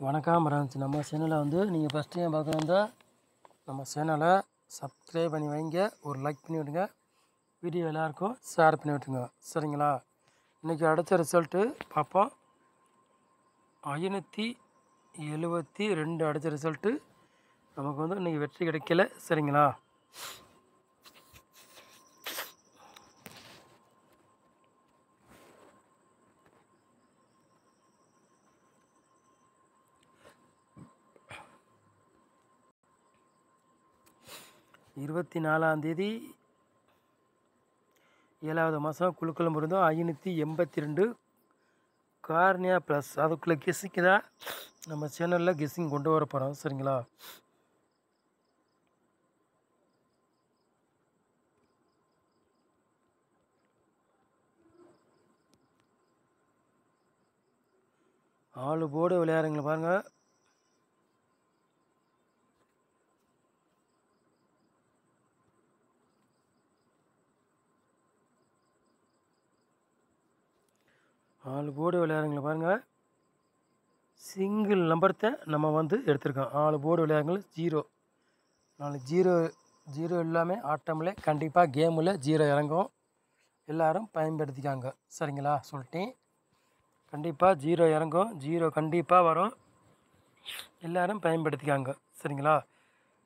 வணக்கம் ஃப்ரெண்ட்ஸ். நம்ம சேனலை வந்து நீங்கள் ஃபஸ்ட் டைம் பார்க்குறதா நம்ம சேனலை சப்ஸ்கிரைப் பண்ணி வைங்க, ஒரு லைக் பண்ணி விட்டுங்க, வீடியோ எல்லாருக்கும் ஷேர் பண்ணி விட்டுருங்க. சரிங்களா? இன்றைக்கி அடுத்த ரிசல்ட்டு பார்ப்போம். 572 அடுத்த ரிசல்ட்டு நமக்கு வந்து இன்றைக்கி வெற்றி கிடைக்கல. சரிங்களா? இருபத்தி 4ஆம் தேதி 7வது மாதம் குழுக்கள் இருந்தோம். 582 கார்னியா ப்ளஸ். அதுக்குள்ளே கெஸ்ஸிங்கு தான் நம்ம சேனலில் கெஸ்ஸிங் கொண்டு வர போகிறோம். சரிங்களா? ஆளு போர்டு விளையாடுறீங்களா பாருங்கள். ஆளு போர்டு விளையாடுறீங்களா பாருங்கள். சிங்கிள் நம்பர்த்தை நம்ம வந்து எடுத்திருக்கோம். 4 போர்டு விளையாடுங்கள் 0. 4 ஜீரோ எல்லாமே ஆட்டமில் கண்டிப்பாக கேமில் 0 இறங்கும். எல்லோரும் பயன்படுத்திக்காங்க. சரிங்களா? சொல்லிட்டேன். கண்டிப்பாக 0 இறங்கும், 0 கண்டிப்பாக வரும். எல்லோரும் பயன்படுத்திக்காங்க. சரிங்களா?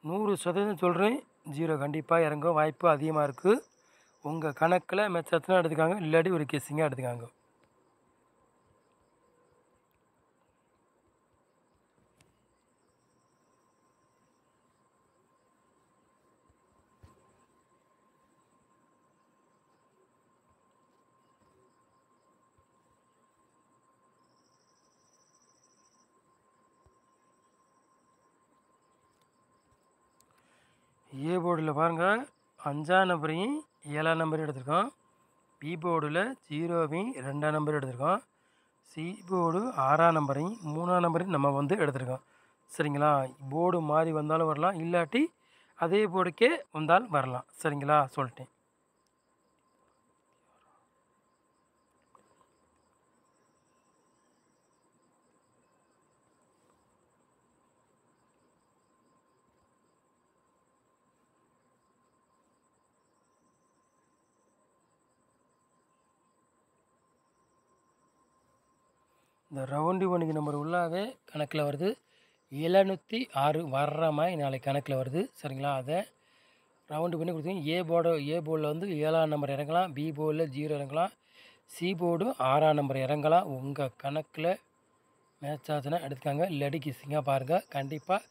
100% சொல்கிறேன், 0 கண்டிப்பாக இறங்கும். வாய்ப்பு அதிகமாக இருக்குது. உங்கள் கணக்கில் மெச்சத்தினா எடுத்துக்காங்க, இல்லாட்டி ஒரு கெஸ்ஸிங்காக எடுத்துக்காங்க. ஏ போர்டில் பாருங்கள், 5ஆம் நம்பரையும் 7ஆம் நம்பரையும் எடுத்திருக்கோம். பி போர்டில் 0வையும் 2ஆம் நம்பரையும் எடுத்திருக்கோம். சி போர்டு 6ஆம் நம்பரையும் 3ஆம் நம்பரையும் நம்ம வந்து எடுத்திருக்கோம். சரிங்களா? போர்டு மாறி வந்தாலும் வரலாம், இல்லாட்டி அதே போர்டுக்கே வந்தாலும் வரலாம். சரிங்களா? சொல்லிட்டேன். இந்த ரவுண்டு மணிக்கு நம்பர் உள்ளாவே கணக்கில் வருது. 706 வர்ற மாதிரி நாளைக்கு கணக்கில் வருது. சரிங்களா? அதை ரவுண்டு பண்ணி கொடுத்தீங்க. ஏ போர்டில் வந்து 7ஆம் நம்பர் இறங்கலாம், பி போர்டில் 0 இறங்கலாம், சி போர்டு 6ஆம் நம்பர் இறங்கலாம். உங்கள் கணக்கில் மேட்ச் ஆச்சுன்னா எடுத்துக்காங்க, இல்லாட்டி கிஸ்ஸிங்காக பாருங்கள். கண்டிப்பாக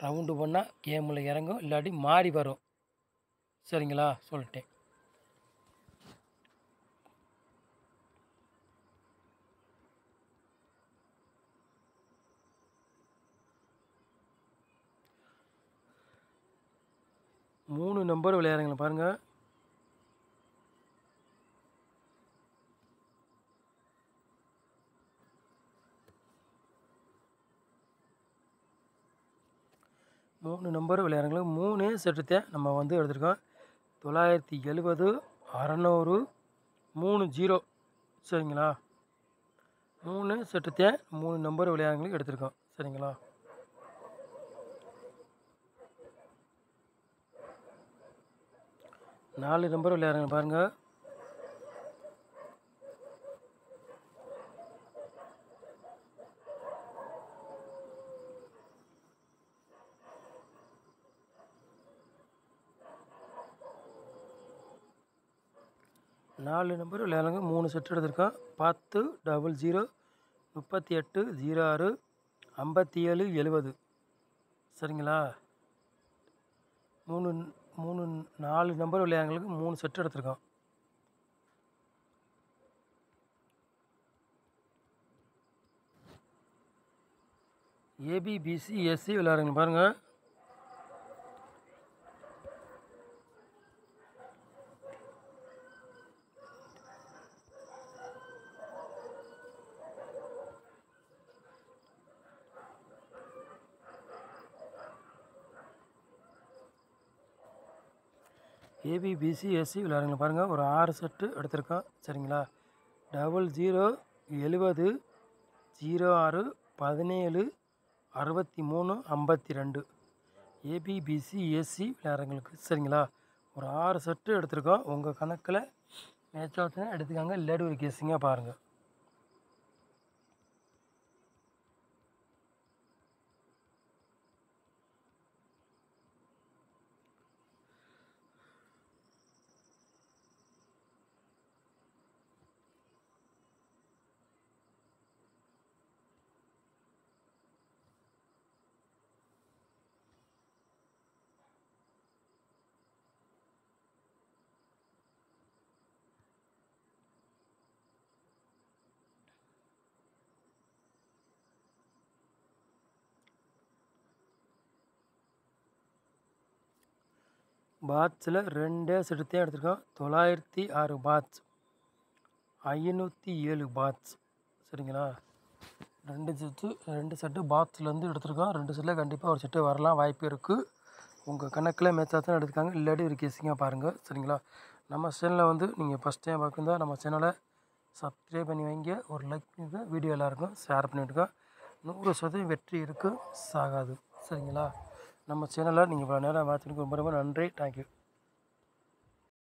ரவுண்டு பண்ணால் கேமில் இறங்கும், இல்லாட்டி மாறி வரும். சரிங்களா? சொல்லிட்டேன். மூணு நம்பர் விளையாடுறீங்களா பாருங்கள். மூணு நம்பர் விளையாடுறீங்களா. 3 செட்டுத்தை நம்ம வந்து எடுத்திருக்கோம். 970 600 30. சரிங்களா? 3 செட்டுத்தை 3 நம்பர் விளையாடுறவங்களுக்கு எடுத்திருக்கோம். சரிங்களா? நாலு நம்பர் விளையாடுங்க பாருங்கள். நாலு நம்பர் விளையாடுங்க, 3 செட்டு எடுத்திருக்கோம். 10 00 38 06 57 70. சரிங்களா? 4 நம்பர் விளையாடுங்களுக்கு 3 செட்டு எடுத்திருக்கோம். ஏபிபிசி எஸ்சி விளையாடுங்க பாருங்கள். ஏபிபிசி எஸ்சி விளையாடுங்க பாருங்கள். ஒரு 6 செட்டு எடுத்திருக்கோம். சரிங்களா? 00 70 06 17 6352 ஏபிபிசி ஏசி விளையாடுறவங்களுக்கு சரிங்களா. ஒரு 6 செட்டு எடுத்திருக்கோம். உங்கள் கணக்கில் மேட்ச் ஆச்சுன்னா எடுத்துக்காங்க, இல்லாட்டி ஒரு கெஸ்ஸிங்காக பாருங்கள். பாட்ஸில் 2 செட்டுத்தையும் எடுத்திருக்கோம். 906 பாட்ஸ், 507 பாட்ஸ் சரிங்களா. 2 செட்டு பாட்ஸ்லேருந்து எடுத்திருக்கோம். 2 செட்டில் கண்டிப்பாக ஒரு செட்டு வரலாம், வாய்ப்பு இருக்குது. உங்கள் கணக்கில் மேட்சாக எடுத்துக்காங்க, இல்லாட்டி ஒரு கெஸ்ஸிங்காக பாருங்கள் சரிங்களா. நம்ம சேனலை வந்து நீங்கள் ஃபஸ்ட் டைம் பார்க்குறதா நம்ம சேனலை சப்ஸ்கிரைப் பண்ணி வைங்க, ஒரு லைக் பண்ணிவிட்டு வீடியோ எல்லாருக்கும் ஷேர் பண்ணிவிட்டுங்க. 100% வெற்றி இருக்குது, சாகாது சரிங்களா. நம்ம சேனலை நீங்கள் இவ்வளோ நேரம் பார்த்துட்டு ரொம்ப ரொம்ப நன்றி, தேங்க்யூ.